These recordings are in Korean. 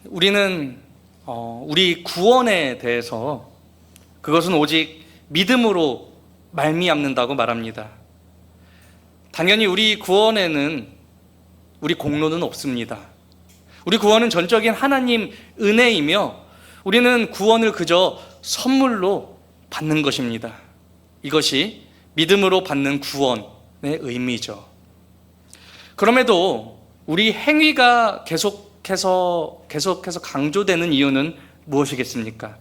우리는 우리 구원에 대해서 그것은 오직 믿음으로 말미암는다고 말합니다. 당연히 우리 구원에는 우리 공로는 없습니다. 우리 구원은 전적인 하나님 은혜이며 우리는 구원을 그저 선물로 받는 것입니다. 이것이 믿음으로 받는 구원의 의미죠. 그럼에도 우리 행위가 계속해서 강조되는 이유는 무엇이겠습니까?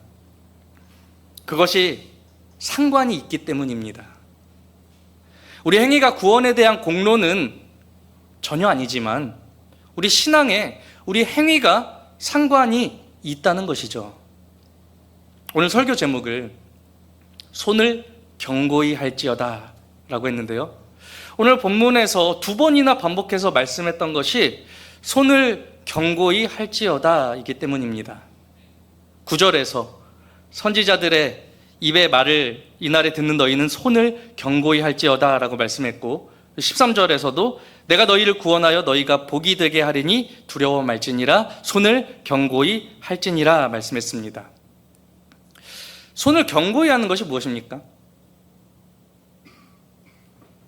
그것이 상관이 있기 때문입니다. 우리 행위가 구원에 대한 공로는 전혀 아니지만 우리 신앙에 우리 행위가 상관이 있다는 것이죠. 오늘 설교 제목을 손을 경고히 할지어다 라고 했는데요, 오늘 본문에서 두 번이나 반복해서 말씀했던 것이 손을 경고히 할지어다 이기 때문입니다. 9절에서 선지자들의 입의 말을 이날에 듣는 너희는 손을 경고히 할지어다 라고 말씀했고, 13절에서도 내가 너희를 구원하여 너희가 복이 되게 하리니 두려워 말지니라 손을 경고히 할지니라 말씀했습니다. 손을 경고히 하는 것이 무엇입니까?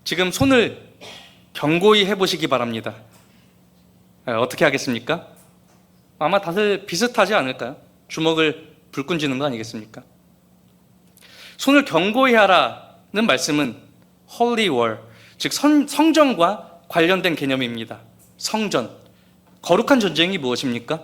지금 손을 경고히 해보시기 바랍니다. 어떻게 하겠습니까? 아마 다들 비슷하지 않을까요? 주먹을 불끈 쥐는 거 아니겠습니까? 손을 경고히 하라는 말씀은 Holy War, 즉 성전과 관련된 개념입니다. 성전, 거룩한 전쟁이 무엇입니까?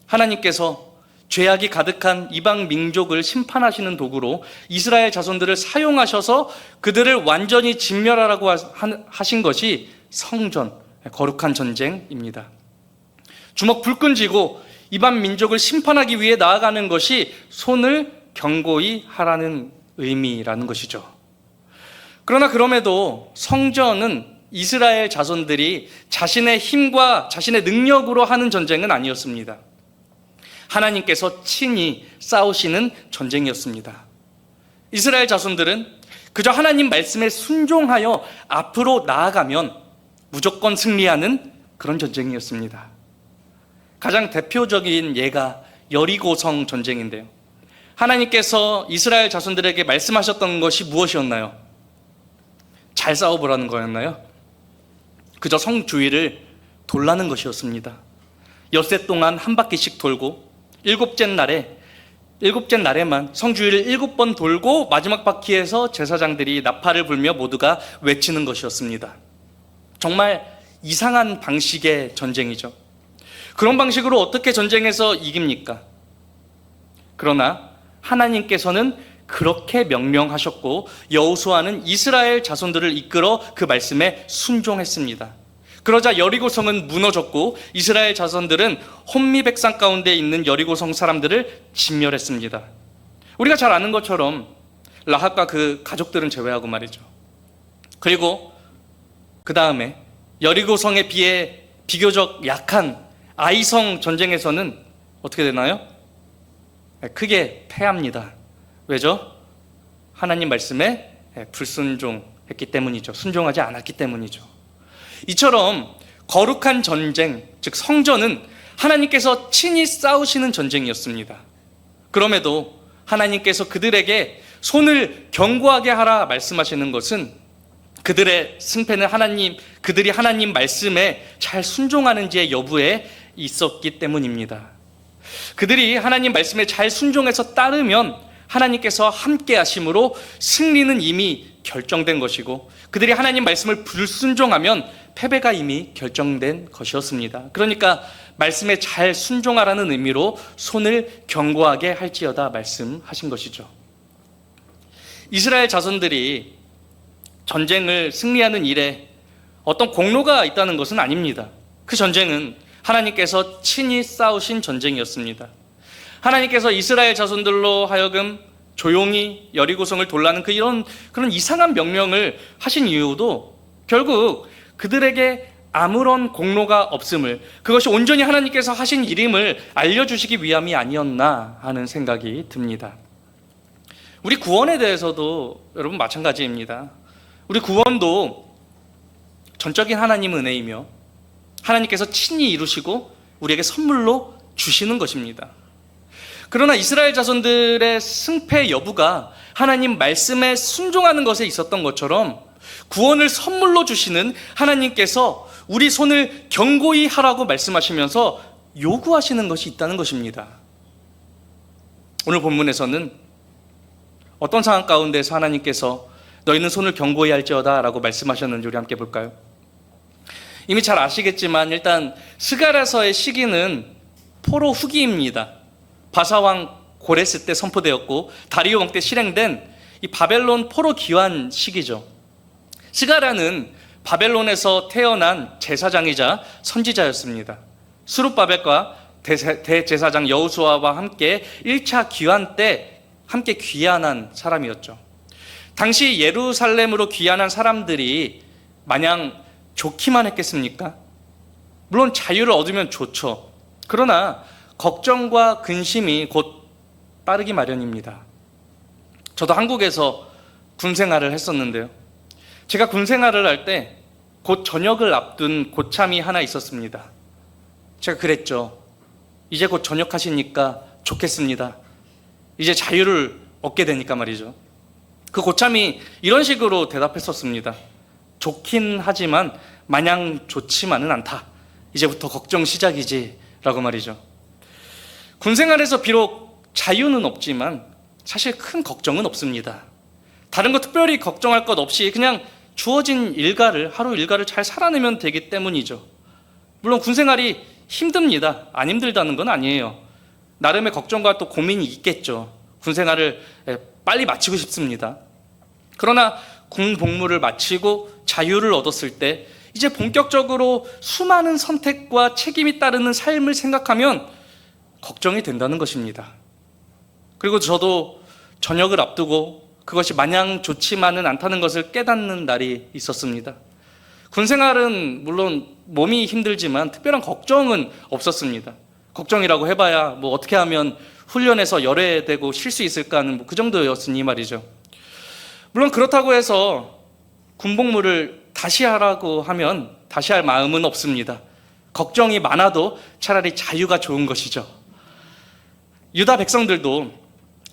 하나님께서 죄악이 가득한 이방 민족을 심판하시는 도구로 이스라엘 자손들을 사용하셔서 그들을 완전히 진멸하라고 하신 것이 성전, 거룩한 전쟁입니다. 주먹 불끈 쥐고 이방 민족을 심판하기 위해 나아가는 것이 손을 경고히 하라는 의미라는 것이죠. 그러나 그럼에도 성전은 이스라엘 자손들이 자신의 힘과 자신의 능력으로 하는 전쟁은 아니었습니다. 하나님께서 친히 싸우시는 전쟁이었습니다. 이스라엘 자손들은 그저 하나님 말씀에 순종하여 앞으로 나아가면 무조건 승리하는 그런 전쟁이었습니다. 가장 대표적인 예가 여리고성 전쟁인데요, 하나님께서 이스라엘 자손들에게 말씀하셨던 것이 무엇이었나요? 잘 싸워보라는 거였나요? 그저 성 주위를 돌라는 것이었습니다. 엿새 동안 한 바퀴씩 돌고 일곱째 날에만 성 주위를 7번 돌고 마지막 바퀴에서 제사장들이 나팔을 불며 모두가 외치는 것이었습니다. 정말 이상한 방식의 전쟁이죠. 그런 방식으로 어떻게 전쟁에서 이깁니까? 그러나 하나님께서는 그렇게 명령하셨고 여호수아는 이스라엘 자손들을 이끌어 그 말씀에 순종했습니다. 그러자 여리고성은 무너졌고 이스라엘 자손들은 혼미백산 가운데 있는 여리고성 사람들을 진멸했습니다. 우리가 잘 아는 것처럼 라합과 그 가족들은 제외하고 말이죠. 그리고 그 다음에 여리고성에 비해 비교적 약한 아이성 전쟁에서는 어떻게 되나요? 크게 패합니다. 왜죠? 하나님 말씀에 불순종했기 때문이죠. 순종하지 않았기 때문이죠. 이처럼 거룩한 전쟁, 즉 성전은 하나님께서 친히 싸우시는 전쟁이었습니다. 그럼에도 하나님께서 그들에게 손을 견고하게 하라 말씀하시는 것은 그들의 승패는 그들이 하나님 말씀에 잘 순종하는지의 여부에 있었기 때문입니다. 그들이 하나님 말씀에 잘 순종해서 따르면 하나님께서 함께 하심으로 승리는 이미 결정된 것이고, 그들이 하나님 말씀을 불순종하면 패배가 이미 결정된 것이었습니다. 그러니까 말씀에 잘 순종하라는 의미로 손을 견고하게 할지어다 말씀하신 것이죠. 이스라엘 자손들이 전쟁을 승리하는 일에 어떤 공로가 있다는 것은 아닙니다. 그 전쟁은 하나님께서 친히 싸우신 전쟁이었습니다. 하나님께서 이스라엘 자손들로 하여금 조용히 여리고성을 돌라는 그런 이상한 명령을 하신 이유도 결국 그들에게 아무런 공로가 없음을, 그것이 온전히 하나님께서 하신 일임을 알려주시기 위함이 아니었나 하는 생각이 듭니다. 우리 구원에 대해서도 여러분 마찬가지입니다. 우리 구원도 전적인 하나님 은혜이며 하나님께서 친히 이루시고 우리에게 선물로 주시는 것입니다. 그러나 이스라엘 자손들의 승패 여부가 하나님 말씀에 순종하는 것에 있었던 것처럼 구원을 선물로 주시는 하나님께서 우리 손을 견고히 하라고 말씀하시면서 요구하시는 것이 있다는 것입니다. 오늘 본문에서는 어떤 상황 가운데서 하나님께서 너희는 손을 견고히 할지어다 라고 말씀하셨는지 우리 함께 볼까요? 이미 잘 아시겠지만 일단 스가랴서의 시기는 포로 후기입니다. 바사왕 고레스 때 선포되었고 다리오 왕 때 실행된 이 바벨론 포로 기환 시기죠. 스가랴는 바벨론에서 태어난 제사장이자 선지자였습니다. 수룹바벨과 대제사장 여호수아와 함께 1차 귀환 때 함께 귀환한 사람이었죠. 당시 예루살렘으로 귀환한 사람들이 마냥 좋기만 했겠습니까? 물론 자유를 얻으면 좋죠. 그러나 걱정과 근심이 곧 따르기 마련입니다. 저도 한국에서 군 생활을 했었는데요. 제가 군 생활을 할 때 곧 전역을 앞둔 고참이 하나 있었습니다. 제가 그랬죠. 이제 곧 전역하시니까 좋겠습니다. 이제 자유를 얻게 되니까 말이죠. 그 고참이 이런 식으로 대답했었습니다. 좋긴 하지만 마냥 좋지만은 않다. 이제부터 걱정 시작이지 라고 말이죠. 군생활에서 비록 자유는 없지만 사실 큰 걱정은 없습니다. 다른 거 특별히 걱정할 것 없이 그냥 주어진 하루 일과를 잘 살아내면 되기 때문이죠. 물론 군생활이 힘듭니다. 안 힘들다는 건 아니에요. 나름의 걱정과 또 고민이 있겠죠. 군생활을 빨리 마치고 싶습니다. 그러나 군 복무를 마치고 자유를 얻었을 때 이제 본격적으로 수많은 선택과 책임이 따르는 삶을 생각하면 걱정이 된다는 것입니다. 그리고 저도 전역을 앞두고 그것이 마냥 좋지만은 않다는 것을 깨닫는 날이 있었습니다. 군생활은 물론 몸이 힘들지만 특별한 걱정은 없었습니다. 걱정이라고 해봐야 뭐 어떻게 하면 훈련에서 열애되고 쉴 수 있을까 하는 그 정도였으니 말이죠. 물론 그렇다고 해서 군복무를 다시 하라고 하면 다시 할 마음은 없습니다. 걱정이 많아도 차라리 자유가 좋은 것이죠. 유다 백성들도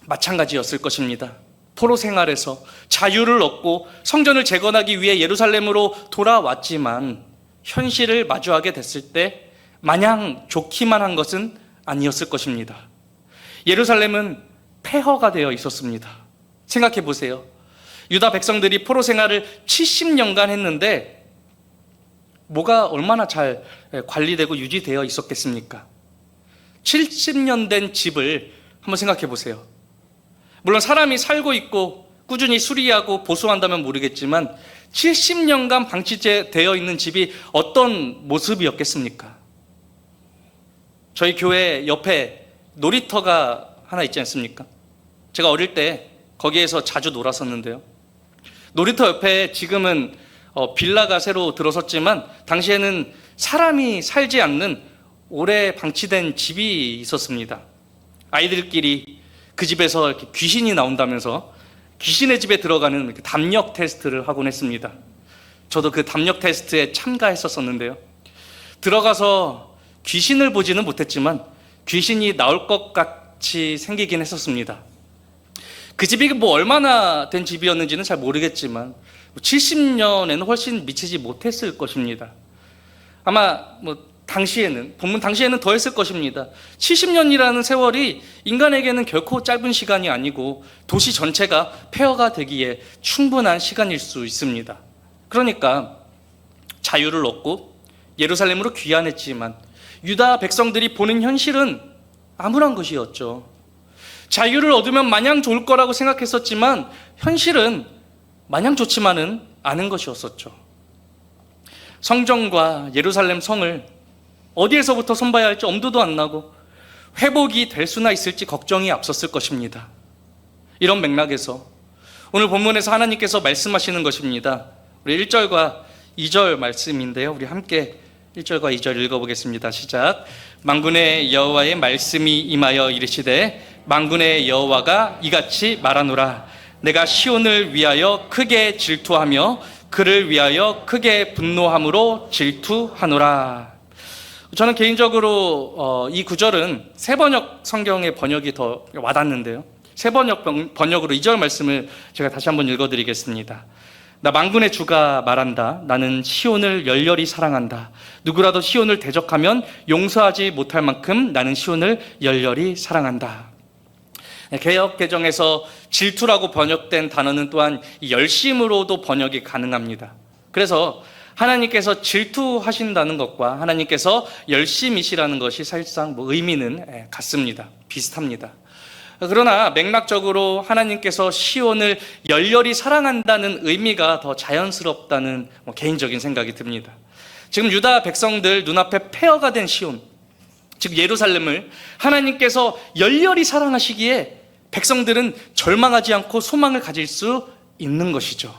마찬가지였을 것입니다. 포로 생활에서 자유를 얻고 성전을 재건하기 위해 예루살렘으로 돌아왔지만 현실을 마주하게 됐을 때 마냥 좋기만 한 것은 아니었을 것입니다. 예루살렘은 폐허가 되어 있었습니다. 생각해 보세요. 유다 백성들이 포로 생활을 70년간 했는데 뭐가 얼마나 잘 관리되고 유지되어 있었겠습니까? 70년 된 집을 한번 생각해 보세요. 물론 사람이 살고 있고 꾸준히 수리하고 보수한다면 모르겠지만 70년간 방치되어 있는 집이 어떤 모습이었겠습니까? 저희 교회 옆에 놀이터가 하나 있지 않습니까? 제가 어릴 때 거기에서 자주 놀았었는데요. 놀이터 옆에 지금은 빌라가 새로 들어섰지만 당시에는 사람이 살지 않는 오래 방치된 집이 있었습니다. 아이들끼리 그 집에서 이렇게 귀신이 나온다면서 귀신의 집에 들어가는 담력 테스트를 하곤 했습니다. 저도 그 담력 테스트에 참가했었는데요. 들어가서 귀신을 보지는 못했지만 귀신이 나올 것 같이 생기긴 했었습니다. 그 집이 뭐 얼마나 된 집이었는지는 잘 모르겠지만 70년에는 훨씬 미치지 못했을 것입니다. 아마 본문 당시에는 더 했을 것입니다. 70년이라는 세월이 인간에게는 결코 짧은 시간이 아니고 도시 전체가 폐허가 되기에 충분한 시간일 수 있습니다. 그러니까 자유를 얻고 예루살렘으로 귀환했지만 유다 백성들이 보는 현실은 암울한 것이었죠. 자유를 얻으면 마냥 좋을 거라고 생각했었지만 현실은 마냥 좋지만은 않은 것이었었죠. 성전과 예루살렘 성을 어디에서부터 손봐야 할지 엄두도 안 나고 회복이 될 수나 있을지 걱정이 앞섰을 것입니다. 이런 맥락에서 오늘 본문에서 하나님께서 말씀하시는 것입니다. 우리 1절과 2절 말씀인데요. 우리 함께 1절과 2절 읽어보겠습니다. 시작. 만군의 여호와의 말씀이 임하여 이르시되 만군의 여호와가 이같이 말하노라. 내가 시온을 위하여 크게 질투하며 그를 위하여 크게 분노함으로 질투하노라. 저는 개인적으로 이 구절은 새번역 성경의 번역이 더 와닿는데요. 새번역 번역으로 2절 말씀을 제가 다시 한번 읽어드리겠습니다. 나 만군의 주가 말한다. 나는 시온을 열렬히 사랑한다. 누구라도 시온을 대적하면 용서하지 못할 만큼 나는 시온을 열렬히 사랑한다. 개역 개정에서 질투라고 번역된 단어는 또한 열심으로도 번역이 가능합니다. 그래서 하나님께서 질투하신다는 것과 하나님께서 열심이시라는 것이 사실상 의미는 같습니다. 비슷합니다. 그러나 맥락적으로 하나님께서 시온을 열렬히 사랑한다는 의미가 더 자연스럽다는 개인적인 생각이 듭니다. 지금 유다 백성들 눈앞에 폐허가 된 시온, 즉 예루살렘을 하나님께서 열렬히 사랑하시기에 백성들은 절망하지 않고 소망을 가질 수 있는 것이죠.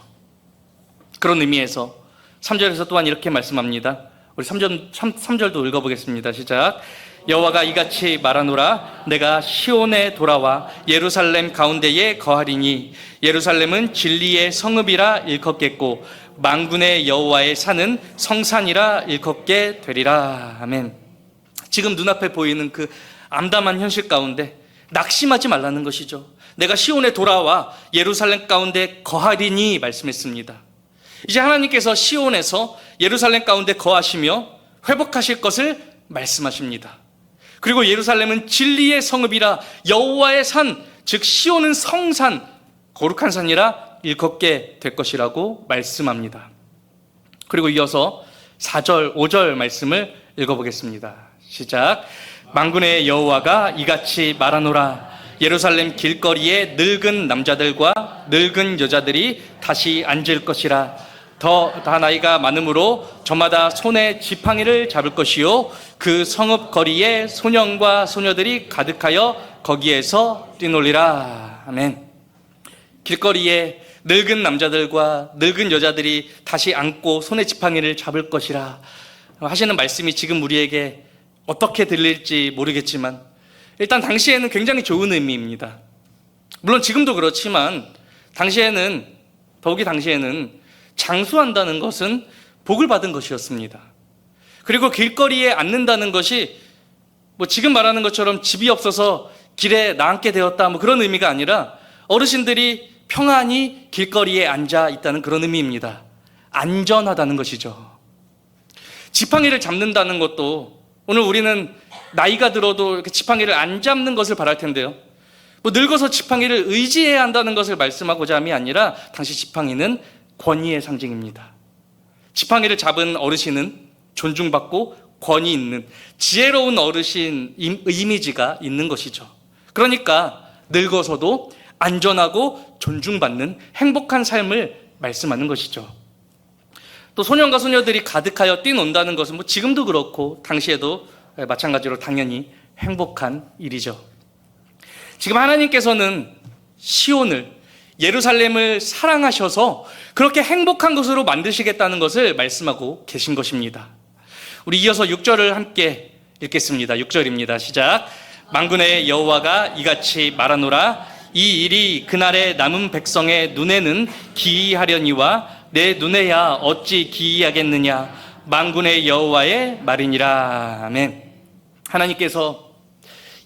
그런 의미에서 3절에서 또한 이렇게 말씀합니다. 우리 3절도 읽어보겠습니다. 시작. 여호와가 이같이 말하노라. 내가 시온에 돌아와 예루살렘 가운데에 거하리니 예루살렘은 진리의 성읍이라 일컫겠고 만군의 여호와의 산은 성산이라 일컫게 되리라. 아멘. 지금 눈앞에 보이는 그 암담한 현실 가운데 낙심하지 말라는 것이죠. 내가 시온에 돌아와 예루살렘 가운데 거하리니 말씀했습니다. 이제 하나님께서 시온에서 예루살렘 가운데 거하시며 회복하실 것을 말씀하십니다. 그리고 예루살렘은 진리의 성읍이라 여호와의 산, 즉 시온은 성산, 거룩한 산이라 일컫게 될 것이라고 말씀합니다. 그리고 이어서 4절, 5절 말씀을 읽어보겠습니다. 시작. 만군의 여호와가 이같이 말하노라. 예루살렘 길거리에 늙은 남자들과 늙은 여자들이 다시 앉을 것이라. 다 나이가 많으므로 저마다 손에 지팡이를 잡을 것이요 그 성읍 거리에 소년과 소녀들이 가득하여 거기에서 뛰놀리라. 아멘. 길거리에 늙은 남자들과 늙은 여자들이 다시 앉고 손에 지팡이를 잡을 것이라 하시는 말씀이 지금 우리에게 어떻게 들릴지 모르겠지만 일단 당시에는 굉장히 좋은 의미입니다. 물론 지금도 그렇지만 더욱이 당시에는 장수한다는 것은 복을 받은 것이었습니다. 그리고 길거리에 앉는다는 것이 지금 말하는 것처럼 집이 없어서 길에 나앉게 되었다 그런 의미가 아니라 어르신들이 평안히 길거리에 앉아 있다는 그런 의미입니다. 안전하다는 것이죠. 지팡이를 잡는다는 것도 오늘 우리는 나이가 들어도 이렇게 지팡이를 안 잡는 것을 바랄 텐데요. 늙어서 지팡이를 의지해야 한다는 것을 말씀하고자 함이 아니라 당시 지팡이는 권위의 상징입니다. 지팡이를 잡은 어르신은 존중받고 권위 있는 지혜로운 어르신 이미지가 있는 것이죠. 그러니까 늙어서도 안전하고 존중받는 행복한 삶을 말씀하는 것이죠. 또 소년과 소녀들이 가득하여 뛰논다는 것은 지금도 그렇고 당시에도 마찬가지로 당연히 행복한 일이죠. 지금 하나님께서는 시온을 예루살렘을 사랑하셔서 그렇게 행복한 것으로 만드시겠다는 것을 말씀하고 계신 것입니다. 우리 이어서 6절을 함께 읽겠습니다. 6절입니다. 시작. 만군의 여호와가 이같이 말하노라. 이 일이 그날의 남은 백성의 눈에는 기이하려니와 내 눈에야 어찌 기이하겠느냐. 만군의 여호와의 말이니라. 아멘. 하나님께서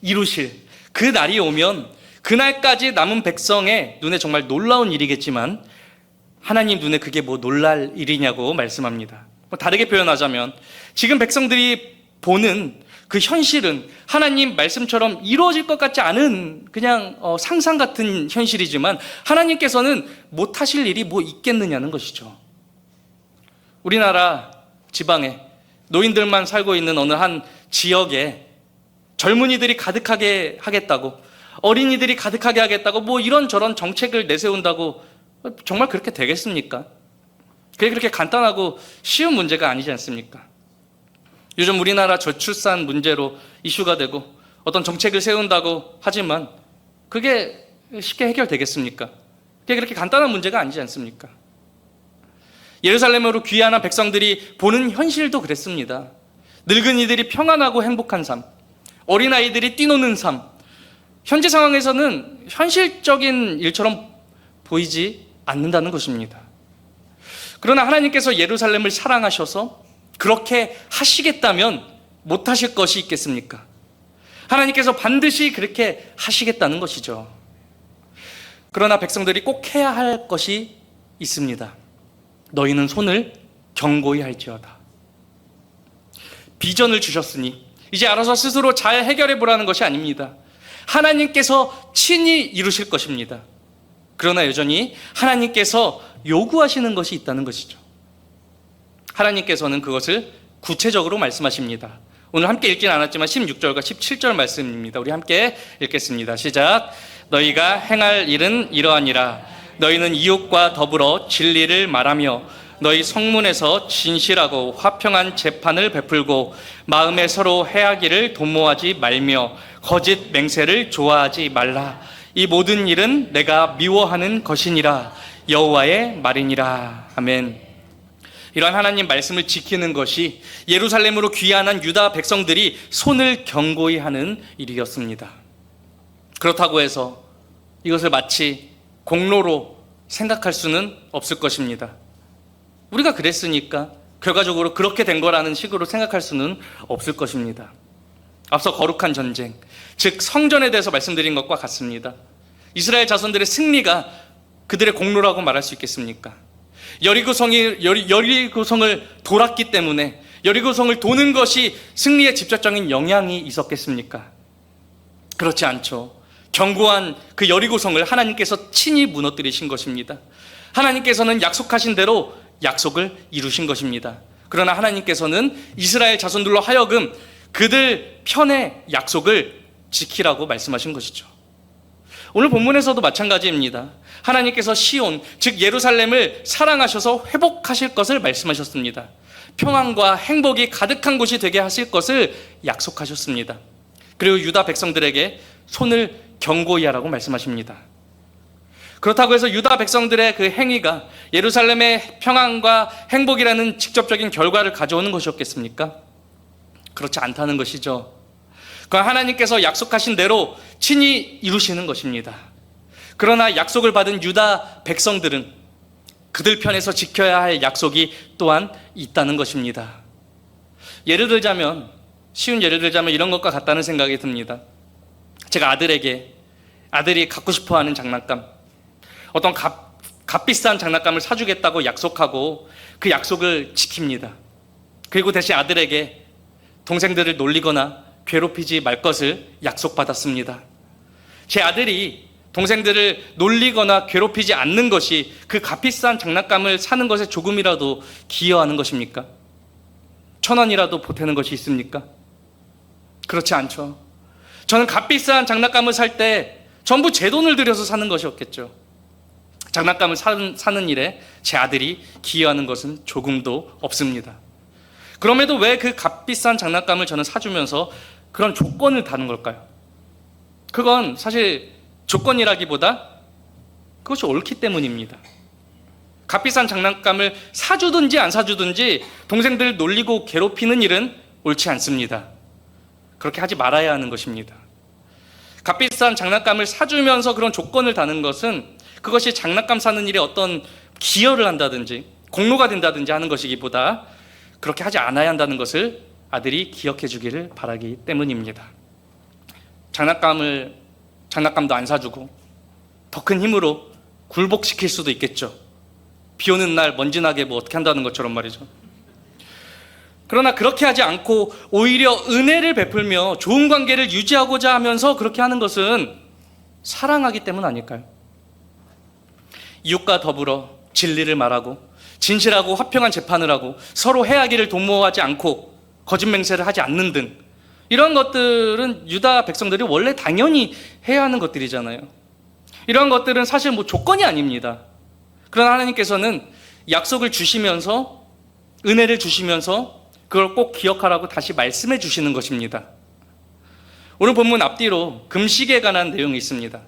이루실 그 날이 오면 그날까지 남은 백성의 눈에 정말 놀라운 일이겠지만 하나님 눈에 그게 놀랄 일이냐고 말씀합니다. 다르게 표현하자면 지금 백성들이 보는 그 현실은 하나님 말씀처럼 이루어질 것 같지 않은 그냥 상상 같은 현실이지만 하나님께서는 못하실 일이 있겠느냐는 것이죠. 우리나라 지방에 노인들만 살고 있는 어느 한 지역에 젊은이들이 가득하게 하겠다고 어린이들이 가득하게 하겠다고 이런저런 정책을 내세운다고 정말 그렇게 되겠습니까? 그게 그렇게 간단하고 쉬운 문제가 아니지 않습니까? 요즘 우리나라 저출산 문제로 이슈가 되고 어떤 정책을 세운다고 하지만 그게 쉽게 해결되겠습니까? 그게 그렇게 간단한 문제가 아니지 않습니까? 예루살렘으로 귀환한 백성들이 보는 현실도 그랬습니다. 늙은이들이 평안하고 행복한 삶, 어린아이들이 뛰노는 삶, 현재 상황에서는 현실적인 일처럼 보이지 않는다는 것입니다. 그러나 하나님께서 예루살렘을 사랑하셔서 그렇게 하시겠다면 못하실 것이 있겠습니까? 하나님께서 반드시 그렇게 하시겠다는 것이죠. 그러나 백성들이 꼭 해야 할 것이 있습니다. 너희는 손을 견고히 할지어다. 비전을 주셨으니 이제 알아서 스스로 잘 해결해 보라는 것이 아닙니다. 하나님께서 친히 이루실 것입니다. 그러나 여전히 하나님께서 요구하시는 것이 있다는 것이죠. 하나님께서는 그것을 구체적으로 말씀하십니다. 오늘 함께 읽진 않았지만 16절과 17절 말씀입니다. 우리 함께 읽겠습니다. 시작. 너희가 행할 일은 이러하니라. 너희는 이웃과 더불어 진리를 말하며 너희 성문에서 진실하고 화평한 재판을 베풀고 마음에 서로 해하기를 도모하지 말며 거짓 맹세를 좋아하지 말라. 이 모든 일은 내가 미워하는 것이니라. 여호와의 말이니라. 아멘. 이러한 하나님 말씀을 지키는 것이 예루살렘으로 귀환한 유다 백성들이 손을 견고히 하는 일이었습니다. 그렇다고 해서 이것을 마치 공로로 생각할 수는 없을 것입니다. 우리가 그랬으니까 결과적으로 그렇게 된 거라는 식으로 생각할 수는 없을 것입니다. 앞서 거룩한 전쟁, 즉 성전에 대해서 말씀드린 것과 같습니다. 이스라엘 자손들의 승리가 그들의 공로라고 말할 수 있겠습니까? 여리고성을 돌았기 때문에 여리고성을 도는 것이 승리에 직접적인 영향이 있었겠습니까? 그렇지 않죠. 견고한 그 여리고성을 하나님께서 친히 무너뜨리신 것입니다. 하나님께서는 약속하신 대로 약속을 이루신 것입니다. 그러나 하나님께서는 이스라엘 자손들로 하여금 그들 편의 약속을 지키라고 말씀하신 것이죠. 오늘 본문에서도 마찬가지입니다. 하나님께서 시온, 즉 예루살렘을 사랑하셔서 회복하실 것을 말씀하셨습니다. 평안과 행복이 가득한 곳이 되게 하실 것을 약속하셨습니다. 그리고 유다 백성들에게 손을 견고히 하라고 말씀하십니다. 그렇다고 해서 유다 백성들의 그 행위가 예루살렘의 평안과 행복이라는 직접적인 결과를 가져오는 것이었겠습니까? 그렇지 않다는 것이죠. 그건 하나님께서 약속하신 대로 친히 이루시는 것입니다. 그러나 약속을 받은 유다 백성들은 그들 편에서 지켜야 할 약속이 또한 있다는 것입니다. 쉬운 예를 들자면 이런 것과 같다는 생각이 듭니다. 제가 아들이 갖고 싶어하는 장난감, 어떤 값비싼 장난감을 사주겠다고 약속하고 그 약속을 지킵니다. 그리고 대신 아들에게 동생들을 놀리거나 괴롭히지 말 것을 약속받았습니다. 제 아들이 동생들을 놀리거나 괴롭히지 않는 것이 그 값비싼 장난감을 사는 것에 조금이라도 기여하는 것입니까? 1,000원이라도 보태는 것이 있습니까? 그렇지 않죠. 저는 값비싼 장난감을 살 때 전부 제 돈을 들여서 사는 것이었겠죠. 장난감을 사는 일에 제 아들이 기여하는 것은 조금도 없습니다. 그럼에도 왜 그 값비싼 장난감을 저는 사주면서 그런 조건을 다는 걸까요? 그건 사실 조건이라기보다 그것이 옳기 때문입니다. 값비싼 장난감을 사주든지 안 사주든지 동생들을 놀리고 괴롭히는 일은 옳지 않습니다. 그렇게 하지 말아야 하는 것입니다. 값비싼 장난감을 사주면서 그런 조건을 다는 것은 그것이 장난감 사는 일에 어떤 기여를 한다든지 공로가 된다든지 하는 것이기보다 그렇게 하지 않아야 한다는 것을 아들이 기억해 주기를 바라기 때문입니다. 장난감도 안 사주고 더 큰 힘으로 굴복시킬 수도 있겠죠. 비 오는 날 먼지 나게 뭐 어떻게 한다는 것처럼 말이죠. 그러나 그렇게 하지 않고 오히려 은혜를 베풀며 좋은 관계를 유지하고자 하면서 그렇게 하는 것은 사랑하기 때문 아닐까요? 이웃과 더불어 진리를 말하고 진실하고 화평한 재판을 하고 서로 해하기를 도모하지 않고 거짓 맹세를 하지 않는 등 이런 것들은 유다 백성들이 원래 당연히 해야 하는 것들이잖아요. 이런 것들은 사실 뭐 조건이 아닙니다. 그러나 하나님께서는 약속을 주시면서 은혜를 주시면서 그걸 꼭 기억하라고 다시 말씀해 주시는 것입니다. 오늘 본문 앞뒤로 금식에 관한 내용이 있습니다.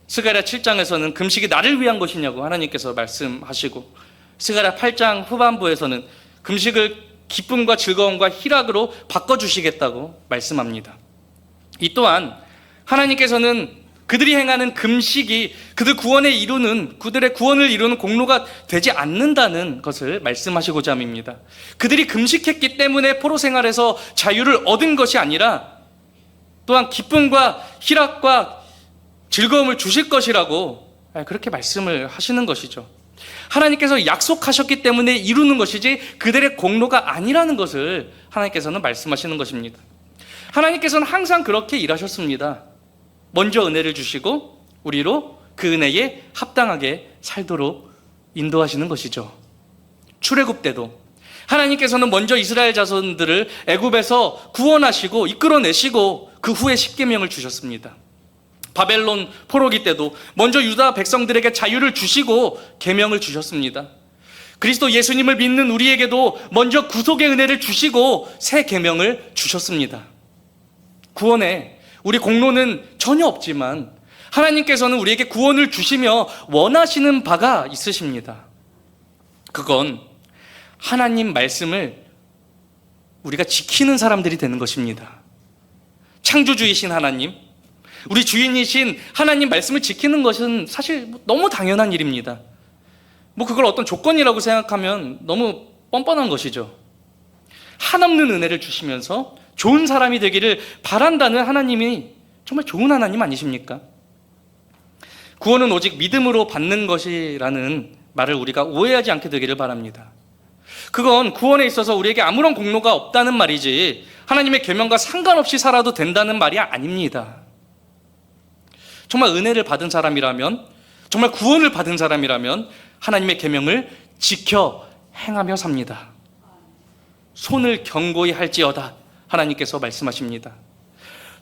스가랴 7장에서는 금식이 나를 위한 것이냐고 하나님께서 말씀하시고 스가랴 8장 후반부에서는 금식을 기쁨과 즐거움과 희락으로 바꿔주시겠다고 말씀합니다. 이 또한 하나님께서는 그들이 행하는 금식이 그들의 구원을 이루는 공로가 되지 않는다는 것을 말씀하시고자 합니다. 그들이 금식했기 때문에 포로 생활에서 자유를 얻은 것이 아니라 또한 기쁨과 희락과 즐거움을 주실 것이라고 그렇게 말씀을 하시는 것이죠. 하나님께서 약속하셨기 때문에 이루는 것이지 그들의 공로가 아니라는 것을 하나님께서는 말씀하시는 것입니다. 하나님께서는 항상 그렇게 일하셨습니다. 먼저 은혜를 주시고 우리로 그 은혜에 합당하게 살도록 인도하시는 것이죠. 출애굽 때도 하나님께서는 먼저 이스라엘 자손들을 애굽에서 구원하시고 이끌어내시고 그 후에 십계명을 주셨습니다. 바벨론 포로기 때도 먼저 유다 백성들에게 자유를 주시고 계명을 주셨습니다. 그리스도 예수님을 믿는 우리에게도 먼저 구속의 은혜를 주시고 새 계명을 주셨습니다. 구원에 우리 공로는 전혀 없지만 하나님께서는 우리에게 구원을 주시며 원하시는 바가 있으십니다. 그건 하나님 말씀을 우리가 지키는 사람들이 되는 것입니다. 창조주이신 하나님, 우리 주인이신 하나님 말씀을 지키는 것은 사실 너무 당연한 일입니다. 그걸 어떤 조건이라고 생각하면 너무 뻔뻔한 것이죠. 한없는 은혜를 주시면서 좋은 사람이 되기를 바란다는 하나님이 정말 좋은 하나님 아니십니까? 구원은 오직 믿음으로 받는 것이라는 말을 우리가 오해하지 않게 되기를 바랍니다. 그건 구원에 있어서 우리에게 아무런 공로가 없다는 말이지 하나님의 계명과 상관없이 살아도 된다는 말이 아닙니다. 정말 은혜를 받은 사람이라면, 정말 구원을 받은 사람이라면 하나님의 계명을 지켜 행하며 삽니다. 손을 견고히 할지어다 하나님께서 말씀하십니다.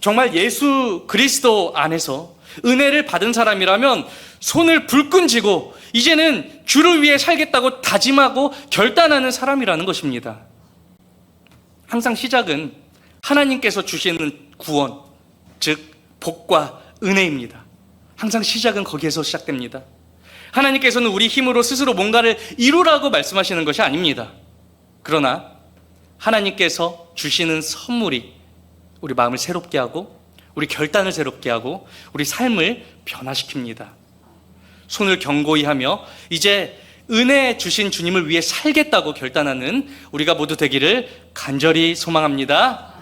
정말 예수 그리스도 안에서 은혜를 받은 사람이라면 손을 불끈 쥐고 이제는 주를 위해 살겠다고 다짐하고 결단하는 사람이라는 것입니다. 항상 시작은 하나님께서 주시는 구원, 즉 복과 은혜입니다. 항상 시작은 거기에서 시작됩니다. 하나님께서는 우리 힘으로 스스로 뭔가를 이루라고 말씀하시는 것이 아닙니다. 그러나 하나님께서 주시는 선물이 우리 마음을 새롭게 하고 우리 결단을 새롭게 하고 우리 삶을 변화시킵니다. 손을 견고히 하며 이제 은혜 주신 주님을 위해 살겠다고 결단하는 우리가 모두 되기를 간절히 소망합니다.